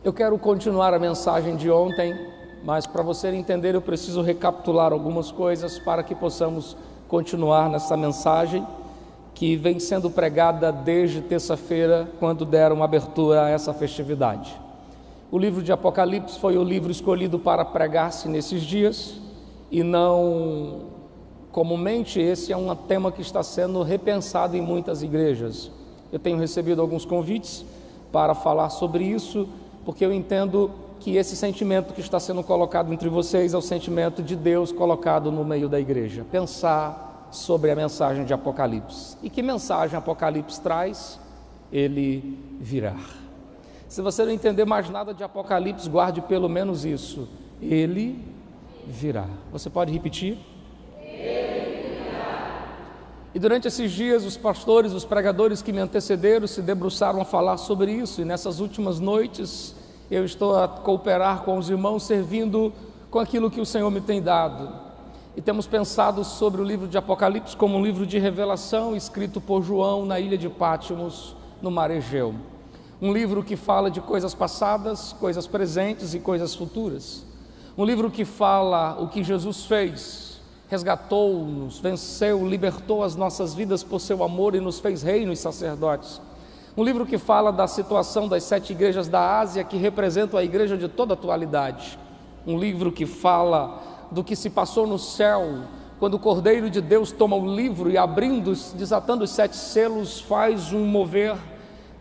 Eu quero continuar a mensagem de ontem, mas para você entender eu preciso recapitular algumas coisas para que possamos continuar nessa mensagem que vem sendo pregada desde terça-feira, quando deram abertura a essa festividade. O livro de Apocalipse foi o livro escolhido para pregar-se nesses dias, e não comumente esse é um tema que está sendo repensado em muitas igrejas. Eu tenho recebido alguns convites para falar sobre isso, porque eu entendo que esse sentimento que está sendo colocado entre vocês é o sentimento de Deus colocado no meio da igreja. Pensar sobre a mensagem de Apocalipse. E que mensagem Apocalipse traz? Ele virá. Se você não entender mais nada de Apocalipse, guarde pelo menos isso. Ele virá. Você pode repetir? Ele virá. E durante esses dias, os pastores, os pregadores que me antecederam se debruçaram a falar sobre isso. E nessas últimas noites, eu estou a cooperar com os irmãos, servindo com aquilo que o Senhor me tem dado. E temos pensado sobre o livro de Apocalipse como um livro de revelação escrito por João na ilha de Patmos, no mar Egeu. Um livro que fala de coisas passadas, coisas presentes e coisas futuras. Um livro que fala o que Jesus fez, resgatou-nos, venceu, libertou as nossas vidas por seu amor e nos fez reinos e sacerdotes. Um livro que fala da situação das 7 igrejas da Ásia, que representam a igreja de toda a atualidade. Um livro que fala do que se passou no céu, quando o Cordeiro de Deus toma o livro e abrindo, desatando os 7 selos, faz um mover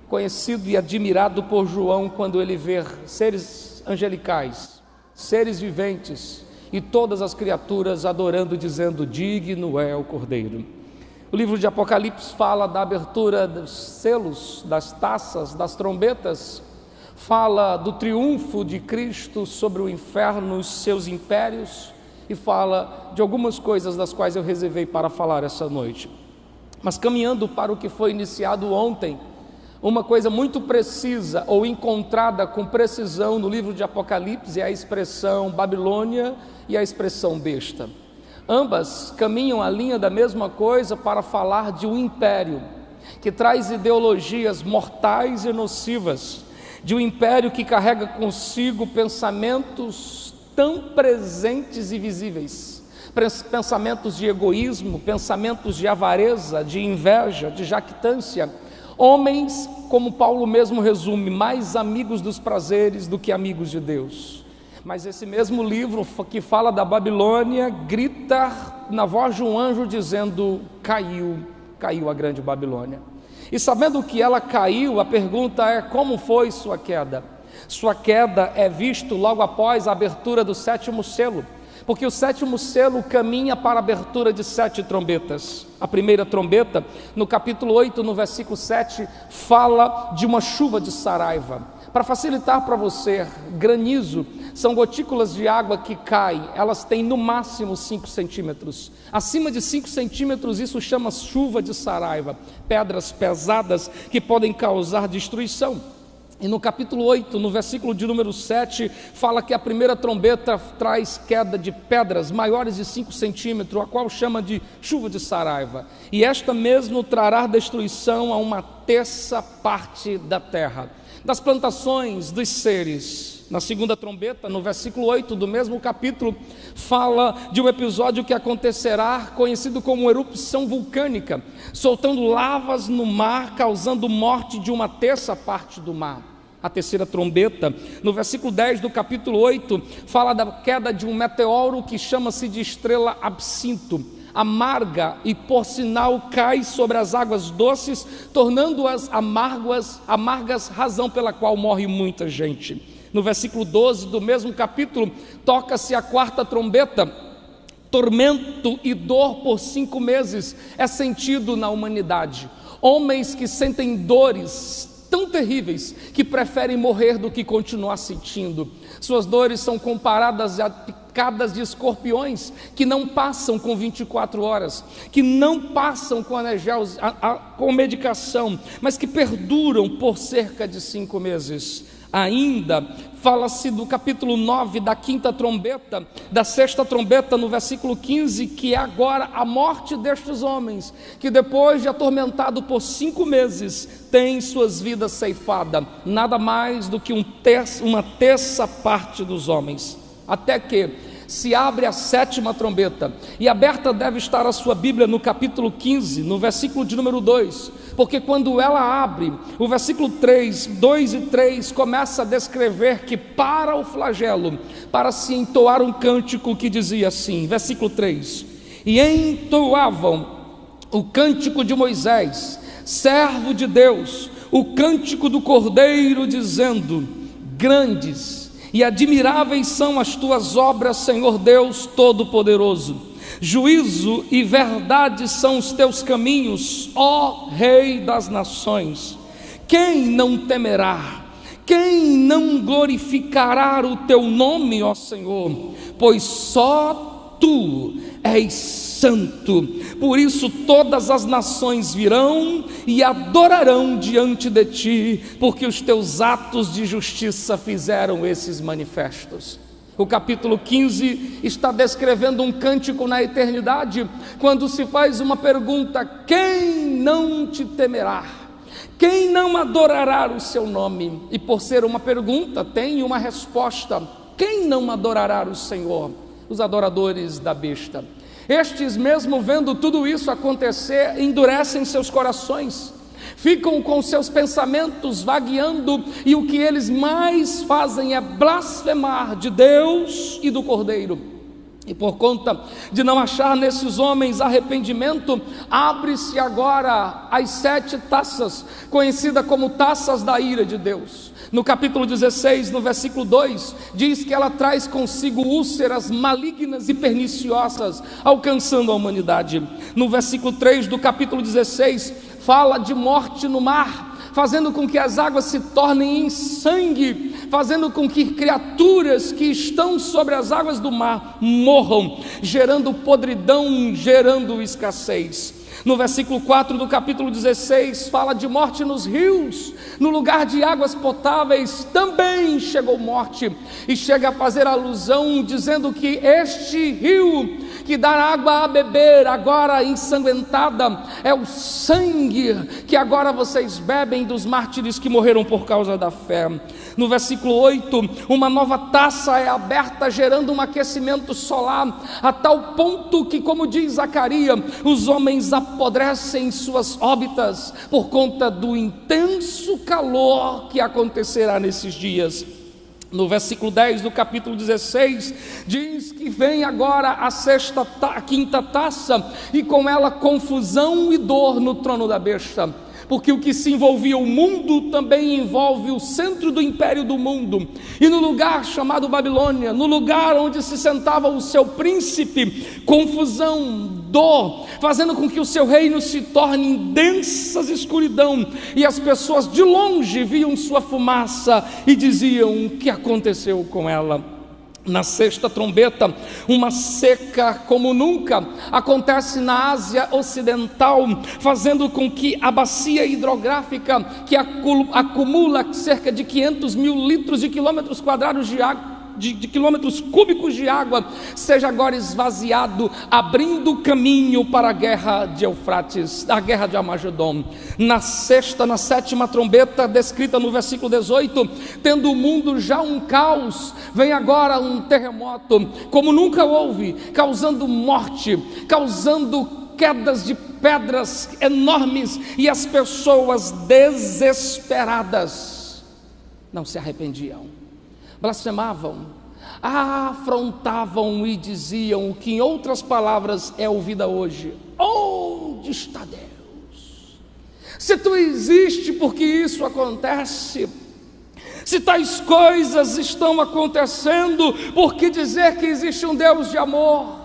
conhecido e admirado por João, quando ele vê seres angelicais, seres viventes e todas as criaturas adorando, dizendo: digno é o Cordeiro. O livro de Apocalipse fala da abertura dos selos, das taças, das trombetas, fala do triunfo de Cristo sobre o inferno, os seus impérios, e fala de algumas coisas das quais eu reservei para falar essa noite. Mas caminhando para o que foi iniciado ontem, uma coisa muito precisa, ou encontrada com precisão no livro de Apocalipse, é a expressão Babilônia e a expressão besta. Ambas caminham a linha da mesma coisa para falar de um império que traz ideologias mortais e nocivas, de um império que carrega consigo pensamentos tão presentes e visíveis, pensamentos de egoísmo, pensamentos de avareza, de inveja, de jactância, homens, como Paulo mesmo resume, mais amigos dos prazeres do que amigos de Deus. Mas esse mesmo livro que fala da Babilônia grita na voz de um anjo dizendo: caiu a grande Babilônia. E sabendo que ela caiu, a pergunta é: como foi sua queda? Sua queda é visto logo após a abertura do 7º selo, porque o 7º selo caminha para a abertura de 7 trombetas. A primeira trombeta, no capítulo 8, no versículo 7, fala de uma chuva de saraiva. Para facilitar para você, granizo são gotículas de água que caem, elas têm no máximo 5 centímetros. Acima de 5 centímetros, isso chama chuva de saraiva, pedras pesadas que podem causar destruição. E no capítulo 8, no versículo de número 7, fala que a primeira trombeta traz queda de pedras maiores de 5 centímetros, a qual chama de chuva de saraiva. E esta mesmo trará destruição a 1/3 parte da terra, das plantações, dos seres. Na segunda trombeta, no versículo 8 do mesmo capítulo, fala de um episódio que acontecerá, conhecido como erupção vulcânica, soltando lavas no mar, causando morte de 1/3 parte do mar. A terceira trombeta, no versículo 10 do capítulo 8, fala da queda de um meteoro que chama-se de estrela absinto, amarga e por sinal cai sobre as águas doces, tornando-as amargas, razão pela qual morre muita gente. No versículo 12 do mesmo capítulo, toca-se a 4ª trombeta. Tormento e dor por 5 meses é sentido na humanidade. Homens que sentem dores tão terríveis que preferem morrer do que continuar sentindo. Suas dores são comparadas a picadas de escorpiões que não passam com 24 horas, que não passam com com medicação, mas que perduram por cerca de 5 meses. Ainda fala-se do capítulo 9 da quinta trombeta, da sexta trombeta, no versículo 15, que é agora a morte destes homens, que depois de atormentado por 5 meses, têm suas vidas ceifadas, nada mais do que uma terça parte dos homens, até que se abre a sétima trombeta, e aberta deve estar a sua Bíblia no capítulo 15, no versículo de número 2, porque quando ela abre, o versículo 3, 2 e 3 começa a descrever que para o flagelo, para se entoar um cântico que dizia assim, versículo 3, e entoavam o cântico de Moisés, servo de Deus, o cântico do Cordeiro, dizendo, grandes e admiráveis são as tuas obras, Senhor Deus Todo-Poderoso, juízo e verdade são os teus caminhos, ó Rei das nações. Quem não temerá? Quem não glorificará o teu nome, ó Senhor? Pois só tu és santo. Por isso todas as nações virão e adorarão diante de ti, porque os teus atos de justiça fizeram esses manifestos. O capítulo 15 está descrevendo um cântico na eternidade, quando se faz uma pergunta: quem não te temerá? Quem não adorará o seu nome? E por ser uma pergunta, tem uma resposta: quem não adorará o Senhor? Os adoradores da besta. Estes, mesmo vendo tudo isso acontecer, endurecem seus corações, ficam com seus pensamentos vagueando, e o que eles mais fazem é blasfemar de Deus e do Cordeiro. E por conta de não achar nesses homens arrependimento, abre-se agora as 7 taças, conhecida como taças da ira de Deus. No capítulo 16, no versículo 2, diz que ela traz consigo úlceras malignas e perniciosas, alcançando a humanidade. No versículo 3 do capítulo 16, fala de morte no mar, fazendo com que as águas se tornem em sangue, fazendo com que criaturas que estão sobre as águas do mar morram, gerando podridão, gerando escassez. No versículo 4 do capítulo 16, fala de morte nos rios, no lugar de águas potáveis também chegou morte, e chega a fazer alusão dizendo que este rio que dá água a beber, agora ensanguentada, é o sangue que agora vocês bebem dos mártires que morreram por causa da fé. No versículo 8, uma nova taça é aberta, gerando um aquecimento solar, a tal ponto que, como diz Zacarias, os homens apodrecem em suas órbitas, por conta do intenso calor que acontecerá nesses dias. No versículo 10 do capítulo 16, diz que vem agora a quinta taça, e com ela confusão e dor no trono da besta, porque o que se envolvia o mundo também envolve o centro do império do mundo, e no lugar chamado Babilônia, no lugar onde se sentava o seu príncipe, confusão, dor, fazendo com que o seu reino se torne em densas escuridão, e as pessoas de longe viam sua fumaça e diziam: o que aconteceu com ela? Na sexta trombeta, uma seca como nunca acontece na Ásia Ocidental, fazendo com que a bacia hidrográfica, que acumula cerca de 500 mil litros de quilômetros quadrados de água, de quilômetros cúbicos de água, seja agora esvaziado, abrindo caminho para a guerra de Eufrates, a guerra de Armagedon. Na sétima trombeta, descrita no versículo 18, tendo o mundo já um caos, vem agora um terremoto, como nunca houve, causando morte, causando quedas de pedras enormes, e as pessoas desesperadas não se arrependiam, blasfemavam, afrontavam e diziam o que em outras palavras é ouvida hoje: onde está Deus? Se tu existe, porque isso acontece? Se tais coisas estão acontecendo, por que dizer que existe um Deus de amor?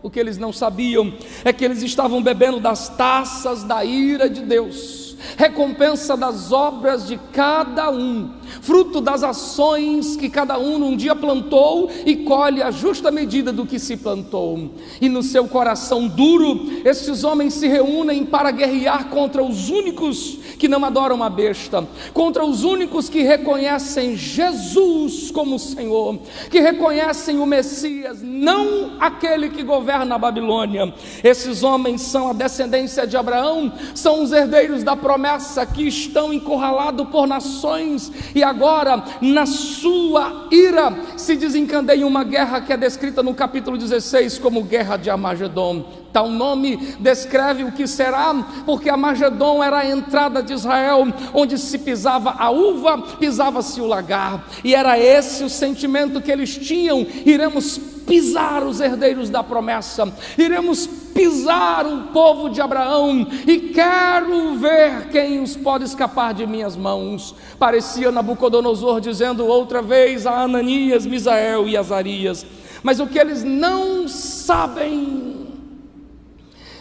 O que eles não sabiam é que eles estavam bebendo das taças da ira de Deus, recompensa das obras de cada um, fruto das ações que cada um num dia plantou, e colhe a justa medida do que se plantou. E no seu coração duro, estes homens se reúnem para guerrear contra os únicos que não adoram a besta, contra os únicos que reconhecem Jesus como Senhor, que reconhecem o Messias, não aquele que governa a Babilônia. Esses homens são a descendência de Abraão, são os herdeiros da promessa, que estão encurralados por nações, e agora na sua ira se desencadeia uma guerra que é descrita no capítulo 16 como guerra de Armagedon. Tal nome descreve o que será, porque Armagedon era a entrada de Israel, onde se pisava a uva, pisava-se o lagar, e era esse o sentimento que eles tinham: iremos pisar os herdeiros da promessa, iremos pisar o povo de Abraão, e quero ver quem os pode escapar de minhas mãos. Parecia Nabucodonosor dizendo outra vez a Ananias, Misael e Azarias. Mas o que eles não sabem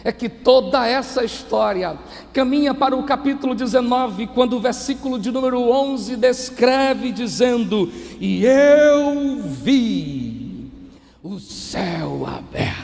é que toda essa história caminha para o capítulo 19, quando o versículo de número 11 descreve dizendo: e eu vi o céu aberto.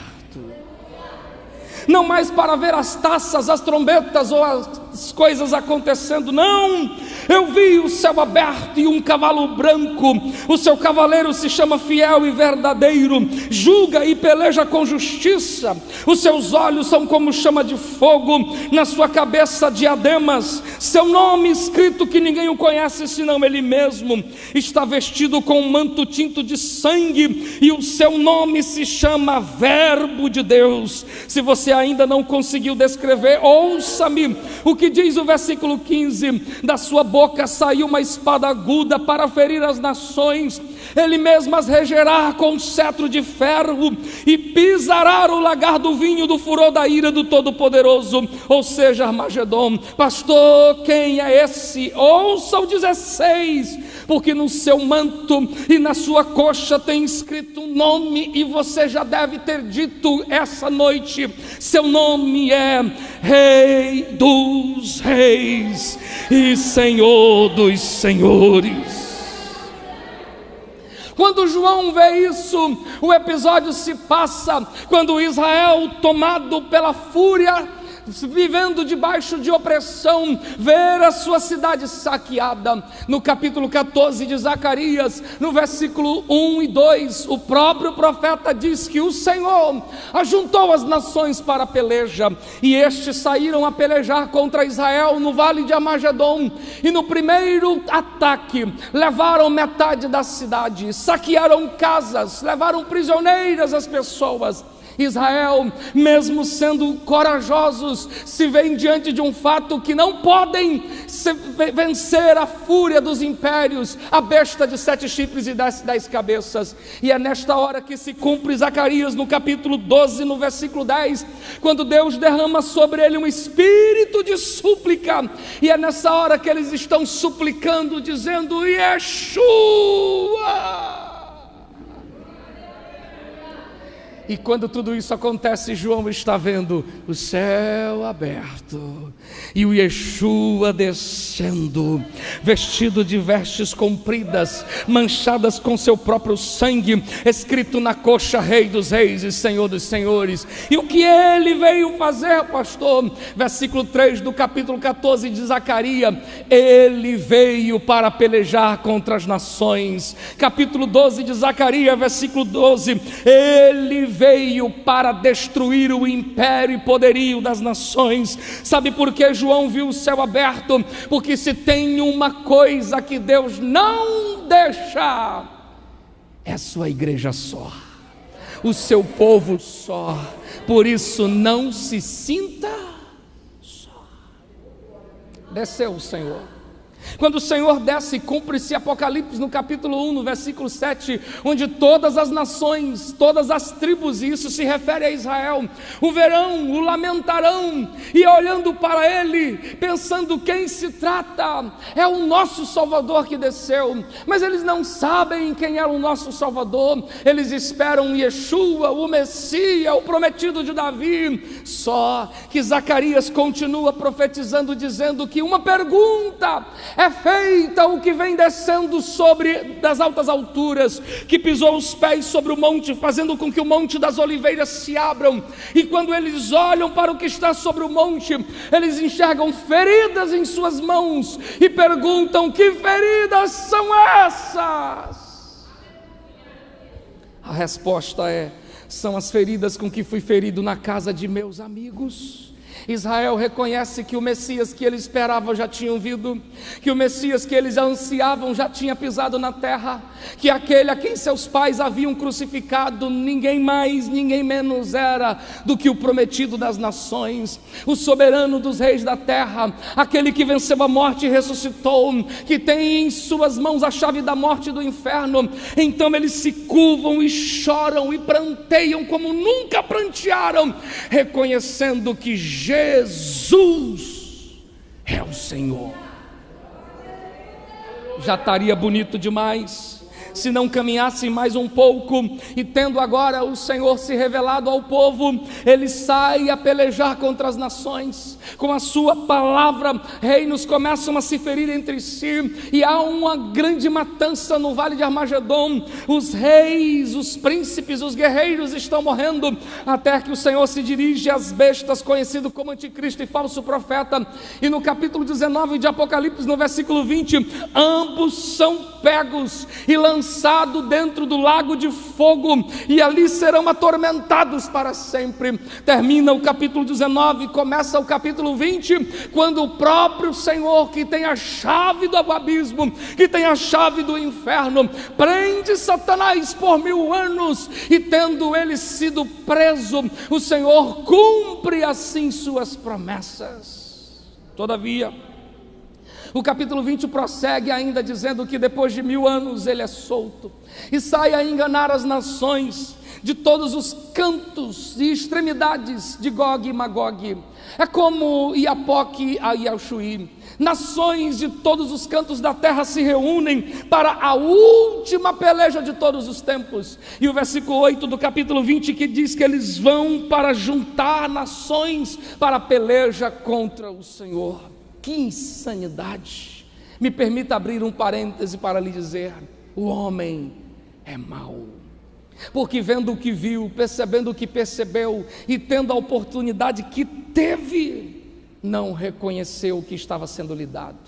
Não mais para ver as taças, as trombetas ou as coisas acontecendo, não, eu vi o céu aberto e um cavalo branco. O seu cavaleiro se chama Fiel e Verdadeiro, julga e peleja com justiça. Os seus olhos são como chama de fogo, na sua cabeça diademas. Seu nome escrito que ninguém o conhece senão ele mesmo. Está vestido com um manto tinto de sangue, e o seu nome se chama Verbo de Deus. Se você ainda não conseguiu descrever, ouça-me o que diz o versículo 15: da sua boca saiu uma espada aguda para ferir as nações, ele mesmo as regerá com um cetro de ferro, e pisará o lagar do vinho do furor da ira do Todo-Poderoso, ou seja, Armagedon. Pastor, quem é esse? Ouça o 16: porque no seu manto e na sua coxa tem escrito um nome, e você já deve ter dito essa noite: seu nome é Rei dos Reis e Senhor dos Senhores. Quando João vê isso, o episódio se passa quando Israel, tomado pela fúria, vivendo debaixo de opressão, ver a sua cidade saqueada. No capítulo 14 de Zacarias, no versículo 1 e 2, o próprio profeta diz que o Senhor ajuntou as nações para a peleja, e estes saíram a pelejar contra Israel no vale de Armagedon, e no primeiro ataque levaram metade da cidade, saquearam casas, levaram prisioneiras as pessoas. Israel, mesmo sendo corajosos, se veem diante de um fato que não podem vencer a fúria dos impérios, a besta de 7 chifres e 10 cabeças. E é nesta hora que se cumpre Zacarias no capítulo 12, no versículo 10, quando Deus derrama sobre ele um espírito de súplica, e é nessa hora que eles estão suplicando, dizendo: Yeshua. E quando tudo isso acontece, João está vendo o céu aberto e o Yeshua descendo, vestido de vestes compridas, manchadas com seu próprio sangue, escrito na coxa: Rei dos Reis e Senhor dos Senhores. E o que ele veio fazer, pastor? Versículo 3 do capítulo 14 de Zacarias: ele veio para pelejar contra as nações. Capítulo 12 de Zacarias, versículo 12: ele veio para destruir o império e poderio das nações. Sabe por que João viu o céu aberto? Porque se tem uma coisa que Deus não deixa, é a sua igreja só, o seu povo só. Por isso não se sinta só. Desceu o Senhor, Quando o Senhor desce, cumpre-se Apocalipse no capítulo 1, no versículo 7, onde todas as nações, todas as tribos, e isso se refere a Israel, o verão, o lamentarão, e olhando para ele, pensando quem se trata, é o nosso Salvador que desceu, mas eles não sabem quem é o nosso Salvador, eles esperam Yeshua, o Messias, o prometido de Davi. Só que Zacarias continua profetizando, dizendo que uma pergunta é feita ao que vem descendo das altas alturas, que pisou os pés sobre o monte, fazendo com que o monte das oliveiras se abram, e quando eles olham para o que está sobre o monte, eles enxergam feridas em suas mãos, e perguntam: que feridas são essas? A resposta é: são as feridas com que fui ferido na casa de meus amigos. Israel reconhece que o Messias que eles esperavam já tinha vindo, que o Messias que eles ansiavam já tinha pisado na terra, que aquele a quem seus pais haviam crucificado, ninguém mais, ninguém menos era do que o prometido das nações, o soberano dos reis da terra, aquele que venceu a morte e ressuscitou, que tem em suas mãos a chave da morte e do inferno. Então eles se curvam e choram e pranteiam como nunca prantearam, reconhecendo que Jesus é o Senhor. Já estaria bonito demais se não caminhassem mais um pouco, e tendo agora o Senhor se revelado ao povo, ele sai a pelejar contra as nações, com a sua palavra, reinos começam a se ferir entre si, e há uma grande matança no vale de Armagedon, os reis, os príncipes, os guerreiros estão morrendo, até que o Senhor se dirige às bestas, conhecido como anticristo e falso profeta, e no capítulo 19 de Apocalipse, no versículo 20, ambos são pegos e lançados dentro do lago de fogo, e ali serão atormentados para sempre. Termina o capítulo 19, começa o capítulo 20, quando o próprio Senhor, que tem a chave do abismo, que tem a chave do inferno, prende Satanás por 1000 anos, e tendo ele sido preso, o Senhor cumpre assim suas promessas. Todavia, o capítulo 20 prossegue ainda dizendo que depois de 1000 anos ele é solto e sai a enganar as nações de todos os cantos e extremidades de Gog e Magog. É como Iapoque a Yauxuí. Nações de todos os cantos da terra se reúnem para a última peleja de todos os tempos. E o versículo 8 do capítulo 20 que diz que eles vão para juntar nações para a peleja contra o Senhor. Que insanidade! Me permita abrir um parêntese para lhe dizer: o homem é mau, porque vendo o que viu, percebendo o que percebeu e tendo a oportunidade que teve, não reconheceu o que estava sendo lhe dado,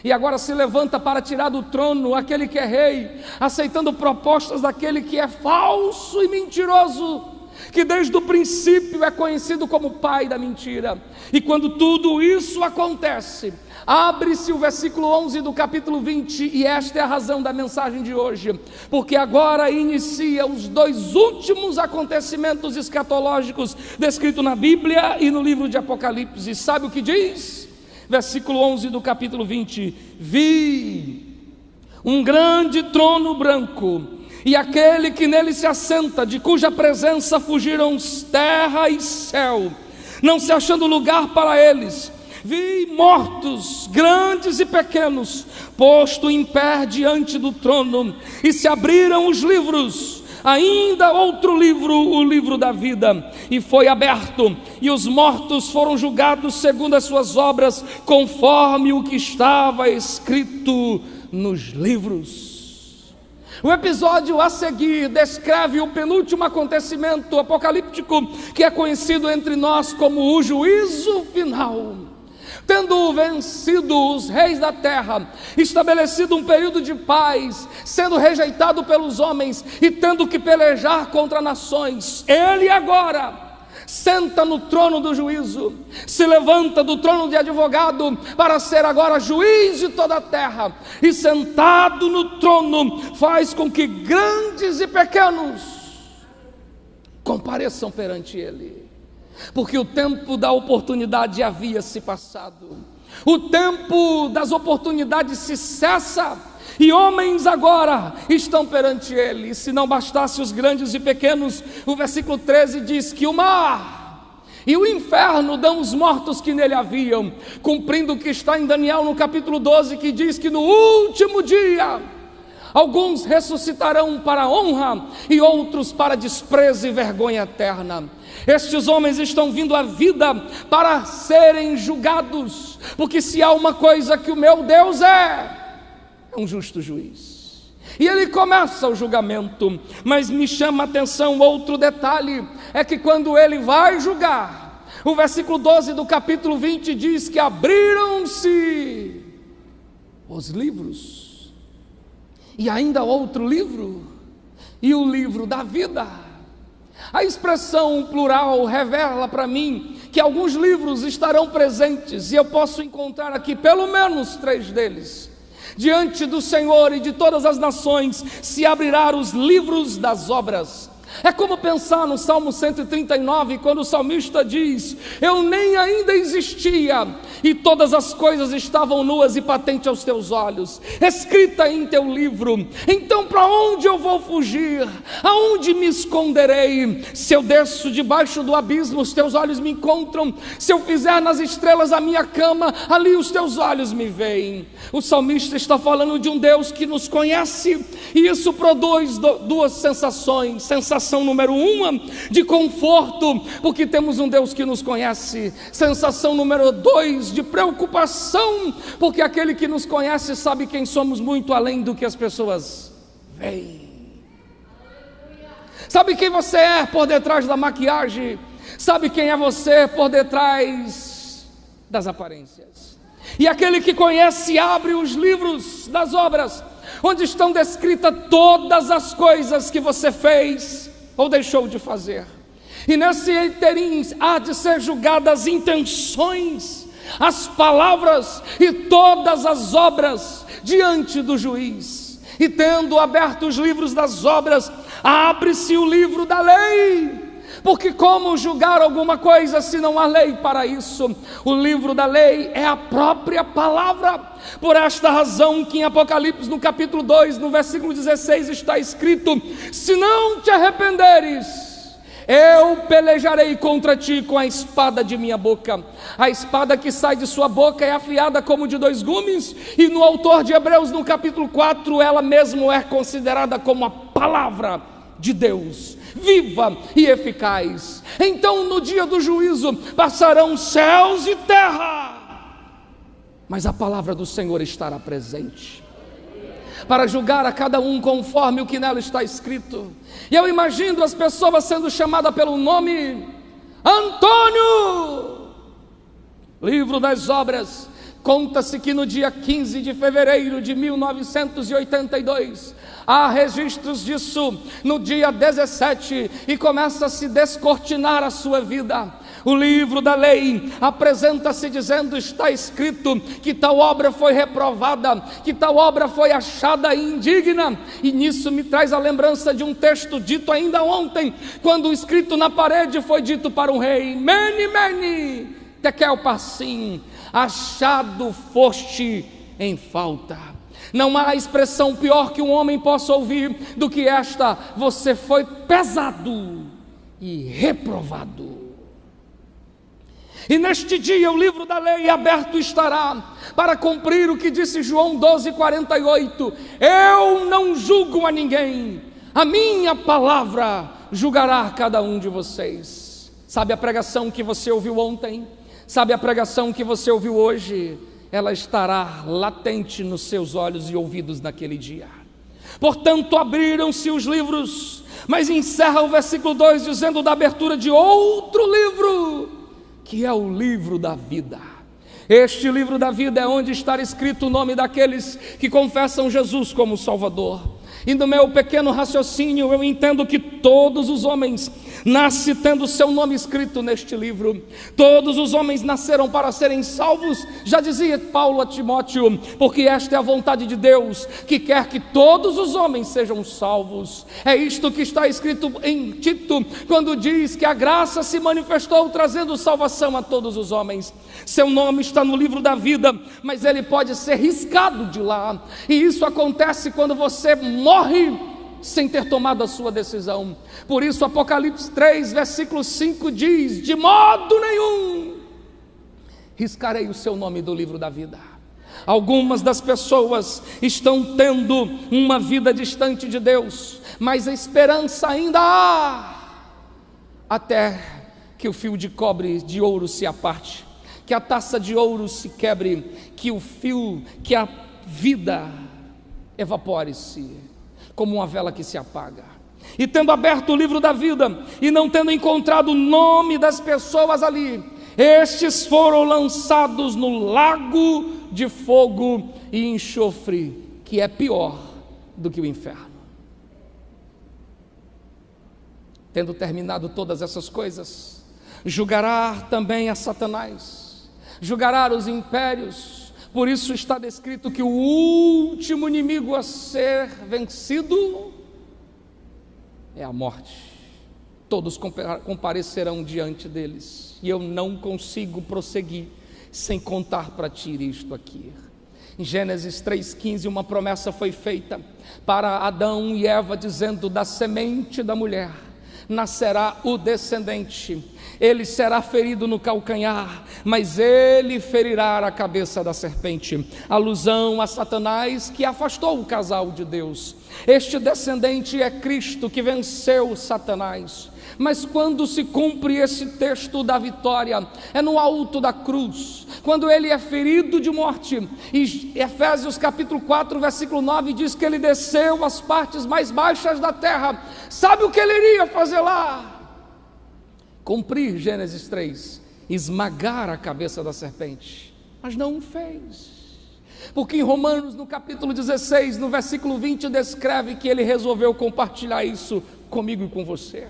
e agora se levanta para tirar do trono aquele que é rei, aceitando propostas daquele que é falso e mentiroso, que desde o princípio é conhecido como pai da mentira. E quando tudo isso acontece, abre-se o versículo 11 do capítulo 20, e esta é a razão da mensagem de hoje, porque agora inicia os 2 últimos acontecimentos escatológicos descritos na Bíblia e no livro de Apocalipse. Sabe o que diz? Versículo 11 do capítulo 20: vi um grande trono branco, e aquele que nele se assenta, de cuja presença fugiram terra e céu, não se achando lugar para eles. Vi mortos, grandes e pequenos, posto em pé diante do trono, e se abriram os livros, ainda outro livro, o livro da vida, e foi aberto, e os mortos foram julgados segundo as suas obras, conforme o que estava escrito nos livros. O episódio a seguir descreve o penúltimo acontecimento apocalíptico, que é conhecido entre nós como o juízo final. Tendo vencido os reis da terra, estabelecido um período de paz, sendo rejeitado pelos homens e tendo que pelejar contra nações, ele agora senta no trono do juízo, se levanta do trono de advogado para ser agora juiz de toda a terra, e sentado no trono faz com que grandes e pequenos compareçam perante ele, porque o tempo da oportunidade havia se passado. O tempo das oportunidades se cessa, e homens agora estão perante ele. E se não bastasse os grandes e pequenos, o versículo 13 diz que o mar e o inferno dão os mortos que nele haviam, cumprindo o que está em Daniel no capítulo 12, que diz que no último dia alguns ressuscitarão para honra e outros para desprezo e vergonha eterna. Estes homens estão vindo à vida para serem julgados, porque se há uma coisa que o meu Deus é um justo juiz. E ele começa o julgamento, mas me chama a atenção outro detalhe, é que quando ele vai julgar, o versículo 12 do capítulo 20 diz que abriram-se os livros, e ainda outro livro, e o livro da vida. A expressão plural revela para mim que alguns livros estarão presentes, e eu posso encontrar aqui pelo menos 3 deles. Diante do Senhor e de todas as nações se abrirão os livros das obras. É como pensar no Salmo 139, quando o salmista diz: eu nem ainda existia, e todas as coisas estavam nuas e patentes aos teus olhos, escrita em teu livro. Então para onde eu vou fugir? Aonde me esconderei? Se eu desço debaixo do abismo, os teus olhos me encontram. Se eu fizer nas estrelas a minha cama, ali os teus olhos me veem. O salmista está falando de um Deus que nos conhece, e isso produz duas sensações. Sensação número 1, de conforto, porque temos um Deus que nos conhece. Sensação número 2, de preocupação, porque aquele que nos conhece sabe quem somos muito além do que as pessoas veem. Sabe quem você é por detrás da maquiagem, sabe quem é você por detrás das aparências. E aquele que conhece abre os livros das obras, onde estão descritas todas as coisas que você fez ou deixou de fazer. E nesse interim há de ser julgadas as intenções, as palavras e todas as obras diante do juiz. E tendo aberto os livros das obras, abre-se o livro da lei. Porque como julgar alguma coisa se não há lei para isso? O livro da lei é a própria palavra. Por esta razão que em Apocalipse no capítulo 2, no versículo 16 está escrito: se não te arrependeres, eu pelejarei contra ti com a espada de minha boca. A espada que sai de sua boca é afiada como de 2 gumes, e no autor de Hebreus no capítulo 4, ela mesmo é considerada como a palavra de Deus, viva e eficaz. Então no dia do juízo passarão céus e terra, mas a palavra do Senhor estará presente para julgar a cada um conforme o que nela está escrito. E eu imagino as pessoas sendo chamadas pelo nome: Antônio. Livro das obras. Conta-se que no dia 15 de fevereiro de 1982, há registros disso no dia 17, e começa a se descortinar a sua vida. O livro da lei apresenta-se dizendo: está escrito que tal obra foi reprovada, que tal obra foi achada indigna. E nisso me traz a lembrança de um texto dito ainda ontem, quando escrito na parede foi dito para um rei: Mene, mene, tekel parsim, achado foste em falta. Não há expressão pior que um homem possa ouvir do que esta: você foi pesado e reprovado. E neste dia o livro da lei aberto estará, para cumprir o que disse João 12:48: eu não julgo a ninguém, a minha palavra julgará cada um de vocês. Sabe a pregação que você ouviu ontem? Sabe a pregação que você ouviu hoje? Ela estará latente nos seus olhos e ouvidos naquele dia. Portanto, abriram-se os livros, mas encerra o versículo 2 dizendo da abertura de outro livro, que é o livro da vida. Este livro da vida é onde está escrito o nome daqueles que confessam Jesus como Salvador. E no meu pequeno raciocínio eu entendo que todos os homens nasce tendo seu nome escrito neste livro. Todos os homens nasceram para serem salvos, já dizia Paulo a Timóteo, porque esta é a vontade de Deus, que quer que todos os homens sejam salvos. É isto que está escrito em Tito, quando diz que a graça se manifestou trazendo salvação a todos os homens. Seu nome está no livro da vida, mas ele pode ser riscado de lá, e isso acontece quando você morre sem ter tomado a sua decisão. Por isso Apocalipse 3, versículo 5 diz: de modo nenhum riscarei o seu nome do livro da vida. Algumas das pessoas estão tendo uma vida distante de Deus, mas a esperança ainda há, até que o fio de cobre de ouro se aparte, que a taça de ouro se quebre, que a vida evapore-se como uma vela que se apaga. E tendo aberto o livro da vida e não tendo encontrado o nome das pessoas ali, estes foram lançados no lago de fogo e enxofre, que é pior do que o inferno. Tendo terminado todas essas coisas, julgará também a Satanás, julgará os impérios. Por isso está descrito que o último inimigo a ser vencido é a morte. Todos comparecerão diante deles, e eu não consigo prosseguir sem contar para ti isto aqui. Em Gênesis 3,15, uma promessa foi feita para Adão e Eva, dizendo: da semente da mulher nascerá o descendente, ele será ferido no calcanhar, mas ele ferirá a cabeça da serpente. Alusão a Satanás, que afastou o casal de Deus. Este descendente é Cristo, que venceu Satanás. Mas quando se cumpre esse texto da vitória, é no alto da cruz, quando ele é ferido de morte. E Efésios capítulo 4, versículo 9 diz que ele desceu às partes mais baixas da terra. Sabe o que ele iria fazer lá? Cumprir Gênesis 3, esmagar a cabeça da serpente, mas não o fez, porque em Romanos, no capítulo 16, no versículo 20, descreve que ele resolveu compartilhar isso comigo e com você.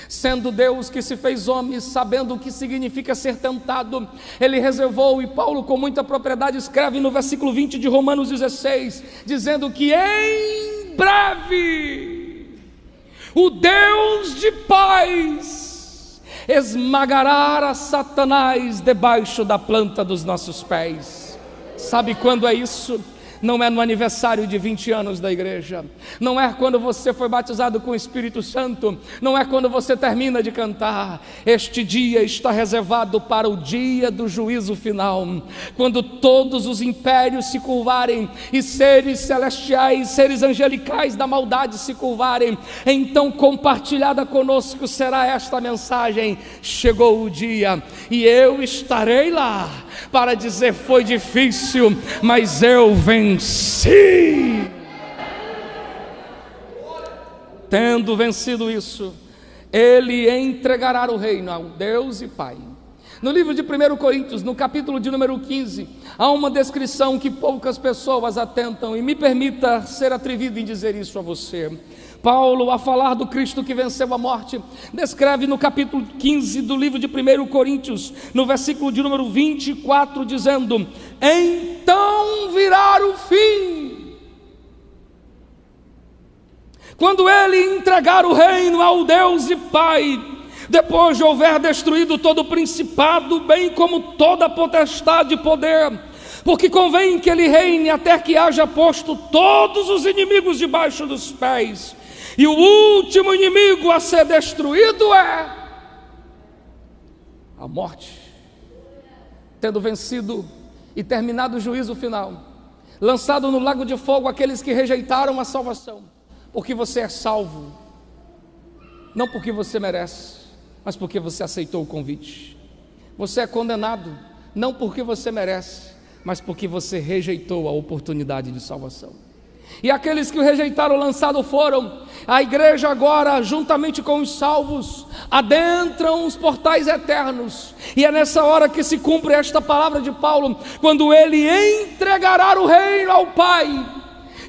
Sendo Deus que se fez homem, sabendo o que significa ser tentado, ele reservou, e Paulo com muita propriedade escreve no versículo 20 de Romanos 16, dizendo que em breve o Deus de paz esmagará a Satanás debaixo da planta dos nossos pés. Sabe quando é isso? Não é no aniversário de 20 anos da igreja, não é quando você foi batizado com o Espírito Santo, não é quando você termina de cantar. Este dia está reservado para o dia do juízo final, quando todos os impérios se curvarem e seres celestiais, seres angelicais da maldade se curvarem. Então compartilhada conosco será esta mensagem: chegou o dia e eu estarei lá para dizer: foi difícil, mas eu venci. Tendo vencido isso, ele entregará o reino ao Deus e Pai. No livro de 1 Coríntios, no capítulo de número 15, há uma descrição que poucas pessoas atentam, e me permita ser atrevido em dizer isso a você. Paulo, a falar do Cristo que venceu a morte, descreve no capítulo 15 do livro de 1 Coríntios, no versículo de número 24, dizendo: então virá o fim, quando ele entregar o reino ao Deus e Pai, depois de houver destruído todo o principado, bem como toda a potestade e poder, porque convém que ele reine até que haja posto todos os inimigos debaixo dos pés. E o último inimigo a ser destruído é a morte. Tendo vencido e terminado o juízo final, lançado no lago de fogo aqueles que rejeitaram a salvação, porque você é salvo, não porque você merece, mas porque você aceitou o convite. Você é condenado, não porque você merece, mas porque você rejeitou a oportunidade de salvação. E aqueles que o rejeitaram, lançado foram. A igreja agora, juntamente com os salvos, adentram os portais eternos. E é nessa hora que se cumpre esta palavra de Paulo, quando ele entregará o reino ao Pai,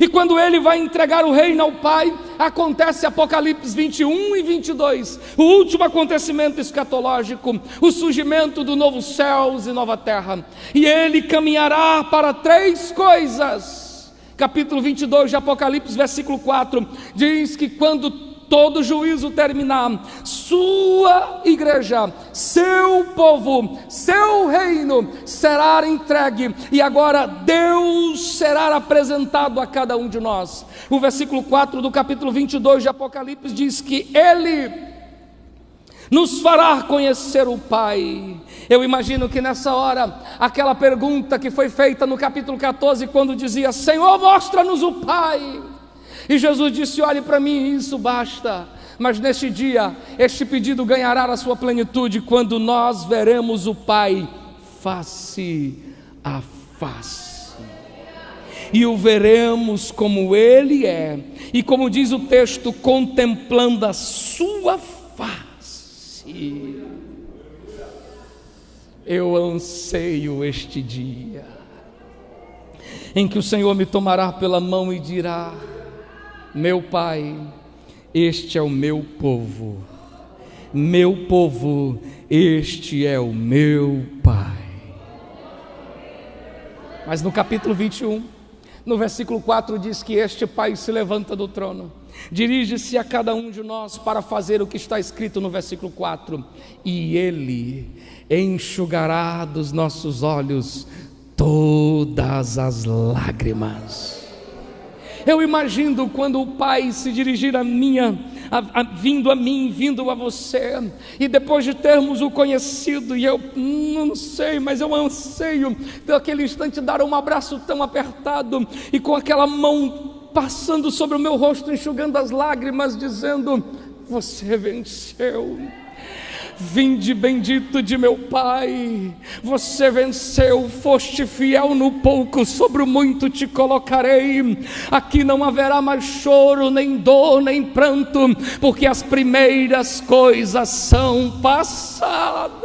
E quando ele vai entregar o reino ao Pai, acontece Apocalipse 21 e 22, o último acontecimento escatológico, o surgimento do novo céus e nova terra. E ele caminhará para 3 coisas. Capítulo 22 de Apocalipse, versículo 4, diz que quando todo juízo terminar, sua igreja, seu povo, seu reino será entregue, e agora Deus será apresentado a cada um de nós. O versículo 4 do capítulo 22 de Apocalipse diz que Ele nos fará conhecer o Pai. Eu imagino que nessa hora, aquela pergunta que foi feita no capítulo 14, quando dizia: Senhor, mostra-nos o Pai. E Jesus disse: olhe para mim, isso basta. Mas neste dia, este pedido ganhará a sua plenitude quando nós veremos o Pai face a face. E o veremos como Ele é, e como diz o texto, contemplando a sua face. Eu anseio este dia em que o Senhor me tomará pela mão e dirá: meu Pai, este é o meu povo, este é o meu Pai. Mas no capítulo 21, no versículo 4 diz que este Pai se levanta do trono, dirige-se a cada um de nós para fazer o que está escrito no versículo 4: e Ele enxugará dos nossos olhos todas as lágrimas. Eu imagino quando o Pai se dirigir a mim, vindo a você, e depois de termos o conhecido, e eu não sei, mas eu anseio naquele instante dar um abraço tão apertado, e com aquela mão passando sobre o meu rosto, enxugando as lágrimas, dizendo: você venceu. Vinde bendito de meu Pai, você venceu, foste fiel no pouco, sobre o muito te colocarei. Aqui não haverá mais choro, nem dor, nem pranto, porque as primeiras coisas são passadas.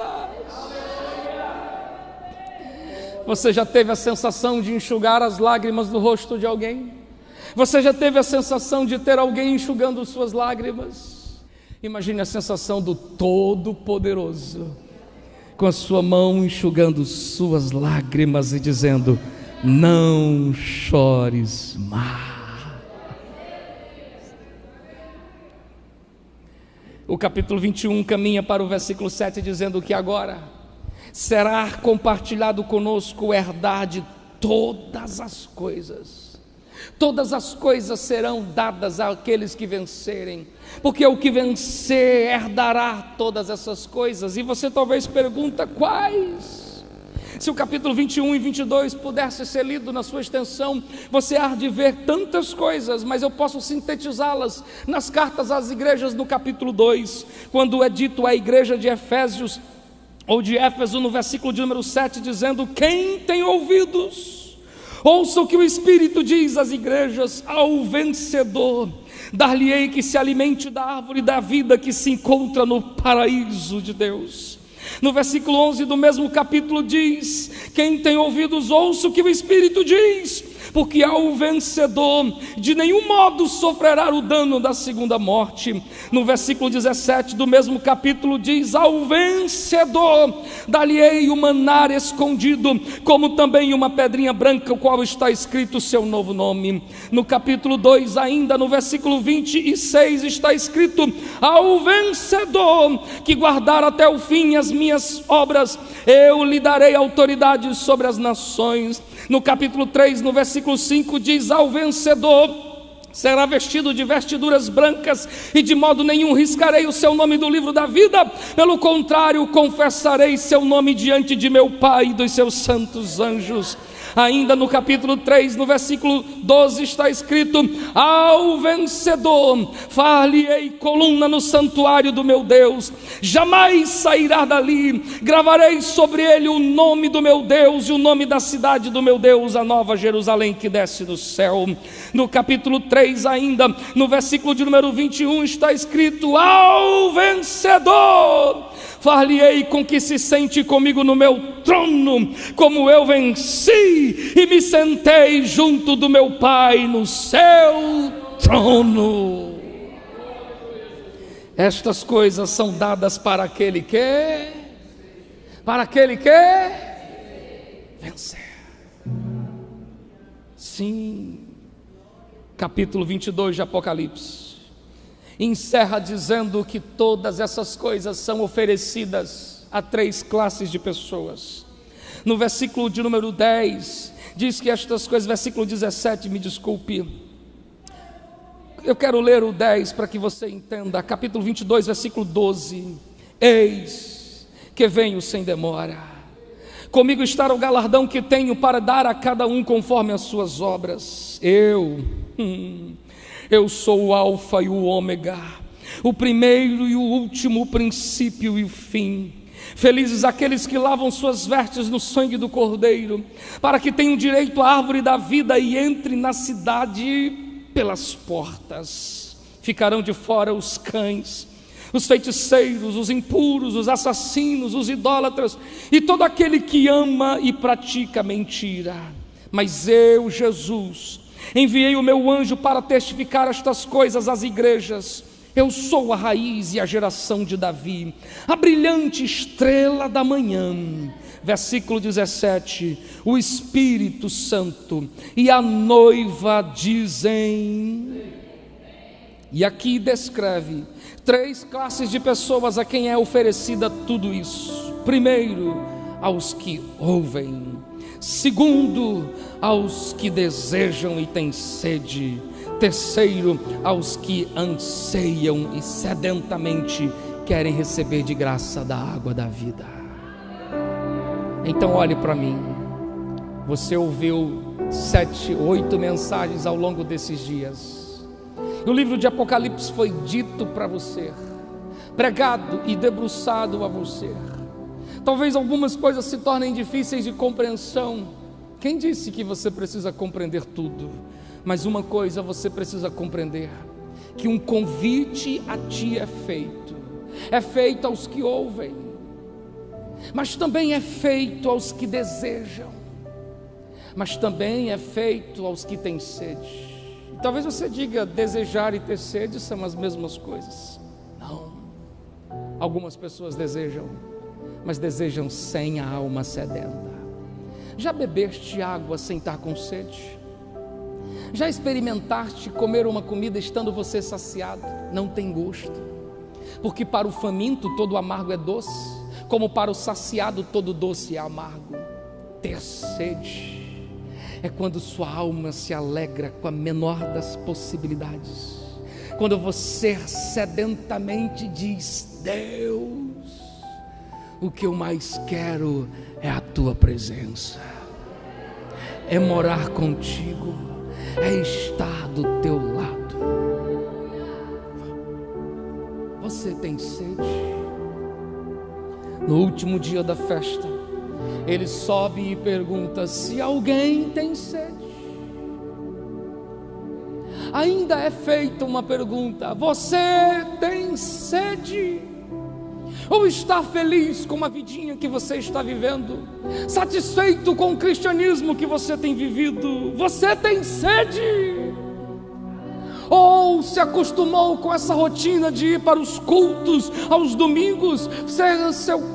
Você já teve a sensação de enxugar as lágrimas do rosto de alguém? Você já teve a sensação de ter alguém enxugando suas lágrimas? Imagine a sensação do Todo-Poderoso, com a sua mão enxugando suas lágrimas e dizendo: não chores mais. O capítulo 21 caminha para o versículo 7, dizendo que agora será compartilhado conosco o herdar de todas as coisas. Todas as coisas serão dadas àqueles que vencerem, porque o que vencer herdará todas essas coisas. E você talvez pergunta: quais? Se o capítulo 21 e 22 pudesse ser lido na sua extensão, você há de ver tantas coisas, mas eu posso sintetizá-las nas cartas às igrejas no capítulo 2, quando é dito à igreja de Efésios, ou de Éfeso, no versículo de número 7, dizendo: quem tem ouvidos, ouça o que o Espírito diz às igrejas. Ao vencedor dar-lhe-ei que se alimente da árvore da vida que se encontra no paraíso de Deus. No versículo 11 do mesmo capítulo diz: quem tem ouvidos, ouça o que o Espírito diz, porque ao vencedor de nenhum modo sofrerá o dano da segunda morte. No versículo 17 do mesmo capítulo diz: ao vencedor dar-lhe-ei o maná escondido, como também uma pedrinha branca, o qual está escrito o seu novo nome. No capítulo 2 ainda, no versículo 26 está escrito: ao vencedor que guardar até o fim as minhas obras, eu lhe darei autoridade sobre as nações. No capítulo 3, no versículo 5 diz: ao vencedor será vestido de vestiduras brancas, e de modo nenhum riscarei o seu nome do livro da vida, pelo contrário, confessarei seu nome diante de meu Pai e dos seus santos anjos. Ainda no capítulo 3, no versículo 12 está escrito: ao vencedor far-lhe-ei coluna no santuário do meu Deus, jamais sairá dali, gravarei sobre ele o nome do meu Deus e o nome da cidade do meu Deus, a nova Jerusalém que desce do céu. No capítulo 3 3 ainda, no versículo de número 21, está escrito: ao vencedor far-lhe-ei com que se sente comigo no meu trono, como eu venci e me sentei junto do meu Pai no seu trono. Estas coisas são dadas para aquele que vencer. Sim. Capítulo 22 de Apocalipse encerra dizendo que todas essas coisas são oferecidas a 3 classes de pessoas. No versículo de número 10 diz que estas coisas, versículo 17, me desculpe, eu quero ler o 10 para que você entenda. Capítulo 22, versículo 12: eis que venho sem demora, comigo está o galardão que tenho para dar a cada um conforme as suas obras. Eu sou o alfa e o ômega, o primeiro e o último, o princípio e o fim. Felizes aqueles que lavam suas vestes no sangue do Cordeiro, para que tenham direito à árvore da vida e entrem na cidade pelas portas. Ficarão de fora os cães, os feiticeiros, os impuros, os assassinos, os idólatras e todo aquele que ama e pratica mentira. Mas eu, Jesus, enviei o meu anjo para testificar estas coisas às igrejas. Eu sou a raiz e a geração de Davi, a brilhante estrela da manhã. Versículo 17: o Espírito Santo e a noiva dizem. E aqui descreve 3 classes de pessoas a quem é oferecida tudo isso. Primeiro, aos que ouvem. Segundo, aos que desejam e têm sede. Terceiro, aos que anseiam e sedentamente querem receber de graça da água da vida. Então olhe para mim. Você ouviu 7, 8 mensagens ao longo desses dias. O livro de Apocalipse foi dito para você, pregado e debruçado a você. Talvez algumas coisas se tornem difíceis de compreensão. Quem disse que você precisa compreender tudo? Mas uma coisa você precisa compreender: que um convite a ti é feito aos que ouvem, mas também é feito aos que desejam, mas também é feito aos que têm sede. E talvez você diga: desejar e ter sede são as mesmas coisas. Não. Algumas pessoas desejam, mas desejam sem a alma sedenta. Já bebeste água sem estar com sede? Já experimentaste comer uma comida estando você saciado? Não tem gosto, porque para o faminto todo amargo é doce, como para o saciado todo doce é amargo. Ter sede é quando sua alma se alegra com a menor das possibilidades, quando você sedentamente diz: Deus, o que eu mais quero é a tua presença, é morar contigo, é estar do teu lado. Você tem sede? No último dia da festa, ele sobe e pergunta: se alguém tem sede? Ainda é feita uma pergunta: você tem sede? Ou está feliz com a vidinha que você está vivendo? Satisfeito com o cristianismo que você tem vivido? Você tem sede? Ou se acostumou com essa rotina de ir para os cultos aos domingos,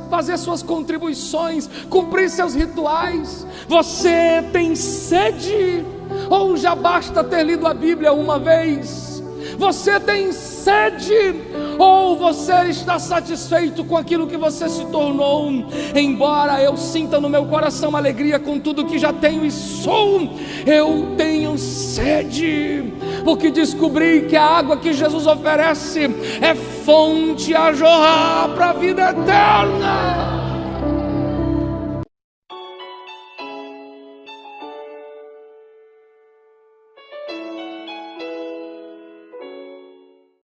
fazer suas contribuições, cumprir seus rituais? Você tem sede? Ou já basta ter lido a Bíblia uma vez? Você tem sede? Ou você está satisfeito com aquilo que você se tornou? Embora eu sinta no meu coração alegria com tudo que já tenho e sou, eu tenho sede, porque descobri que a água que Jesus oferece é fonte a jorrar para a vida eterna.